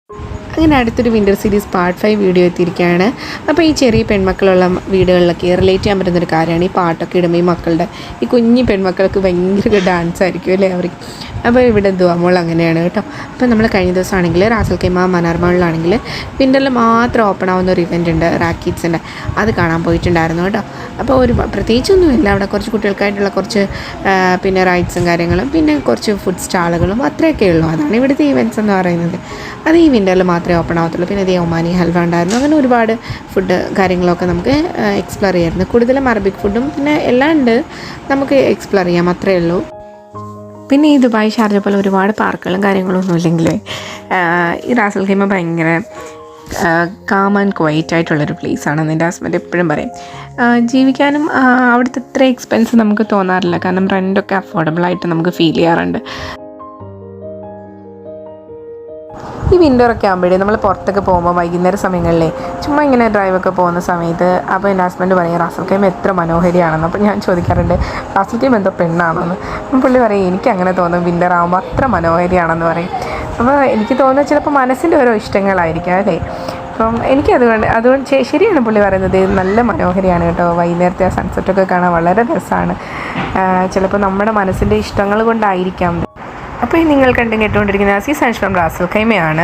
അങ്ങനെ അടുത്തൊരു winter series part 5 video എത്തിയിരിക്കുകയാണ്. അപ്പോൾ ഈ ചെറിയ പെൺമക്കളുള്ള വീടുകളിലൊക്കെ റിലേറ്റ് ചെയ്യാൻ പറ്റുന്നൊരു കാര്യമാണ് ഈ പാട്ടൊക്കെ ഇടുമ്പോൾ ഈ മക്കളുടെ ഈ കുഞ്ഞി പെൺമക്കൾക്ക് ഭയങ്കര ഡാൻസ് ആയിരിക്കും അല്ലേ അവർക്ക്. അപ്പോൾ ഇവിടെ ദുവാമോൾ അങ്ങനെയാണ് കേട്ടോ. അപ്പോൾ നമ്മൾ കഴിഞ്ഞ ദിവസമാണെങ്കിൽ റാസൽ ഖൈമ മനാർമോളിലാണെങ്കിൽ വിൻ്ററിൽ മാത്രം ഓപ്പൺ ആവുന്ന ഒരു ഇവൻ്റ് ഉണ്ട് റാക്കീറ്റ്സിൻ്റെ, അത് കാണാൻ പോയിട്ടുണ്ടായിരുന്നു കേട്ടോ. അപ്പോൾ ഒരു പ്രത്യേകിച്ചൊന്നുമില്ല, അവിടെ കുറച്ച് കുട്ടികൾക്കായിട്ടുള്ള കുറച്ച് പിന്നെ റൈഡ്സും കാര്യങ്ങളും പിന്നെ കുറച്ച് ഫുഡ് സ്റ്റാളുകളും അത്രയൊക്കെ ഉള്ളൂ. അതാണ് ഇവിടുത്തെ ഈവൻറ്റ്സ് എന്ന് പറയുന്നത്. അത് ഈ വിൻ്ററിൽ മാത്രമേ ഓപ്പൺ ആവത്തുള്ളൂ. പിന്നെ ഒമാനി ഹൽവ ഉണ്ടായിരുന്നു. അങ്ങനെ ഒരുപാട് ഫുഡ് കാര്യങ്ങളൊക്കെ നമുക്ക് എക്സ്പ്ലോർ ചെയ്യാമായിരുന്നു. കൂടുതലും അറബിക് ഫുഡും പിന്നെ എല്ലാം ഉണ്ട്, നമുക്ക് എക്സ്പ്ലോർ ചെയ്യാം, അത്രയേ ഉള്ളൂ. പിന്നെ ഈ ദുബായ് ഷാർജ പോലെ ഒരുപാട് പാർക്കുകളും കാര്യങ്ങളും ഒന്നും ഇല്ലെങ്കിലേ ഈ റാസൽ ഖൈമ ഭയങ്കര കാം ആൻഡ് ക്വൈറ്റ് ആയിട്ടുള്ളൊരു പ്ലേസാണെന്ന് എൻ്റെ ഹസ്ബൻഡ് എപ്പോഴും പറയും. ജീവിക്കാനും അവിടുത്തെ ഇത്ര എക്സ്പെൻസ് നമുക്ക് തോന്നാറില്ല, കാരണം റെൻ്റൊക്കെ അഫോർഡബിളായിട്ട് നമുക്ക് ഫീൽ ചെയ്യാറുണ്ട്. ഈ വിൻ്ററൊക്കെ ആകുമ്പോഴേ നമ്മൾ പുറത്തൊക്കെ പോകുമ്പോൾ വൈകുന്നേര സമയങ്ങളിലേ ചുമ്മാ ഇങ്ങനെ ഡ്രൈവൊക്കെ പോകുന്ന സമയത്ത് അപ്പോൾ എൻ്റെ ഹസ്ബൻഡ് പറയും റാസൽ ഖൈമ എത്ര മനോഹരിയാണെന്ന്. അപ്പോൾ ഞാൻ ചോദിക്കാറുണ്ട് റാസൽ ഖൈമ എന്തോ പെണ്ണാണെന്ന്. അപ്പം പുള്ളി പറയും എനിക്ക് അങ്ങനെ തോന്നും, വിൻ്റർ ആകുമ്പോൾ അത്ര മനോഹരിയാണെന്ന് പറയും. അപ്പോൾ എനിക്ക് തോന്നുന്നത് ചിലപ്പോൾ മനസ്സിൻ്റെ ഓരോ ഇഷ്ടങ്ങളായിരിക്കും അല്ലേ. അപ്പം അതുകൊണ്ട് ശരിയാണ് പുള്ളി പറയുന്നത്, നല്ല മനോഹരിയാണ് കേട്ടോ. വൈകുന്നേരത്തെ ആ സൺസെറ്റൊക്കെ കാണാൻ വളരെ രസമാണ്. ചിലപ്പോൾ നമ്മുടെ മനസ്സിൻ്റെ ഇഷ്ടങ്ങൾ കൊണ്ടായിരിക്കാം. അപ്പോൾ ഈ നിങ്ങൾ കേട്ടുകൊണ്ടിരിക്കുന്ന അസീസ് ഫ്രം റാസൽ ഖൈമയാണ്.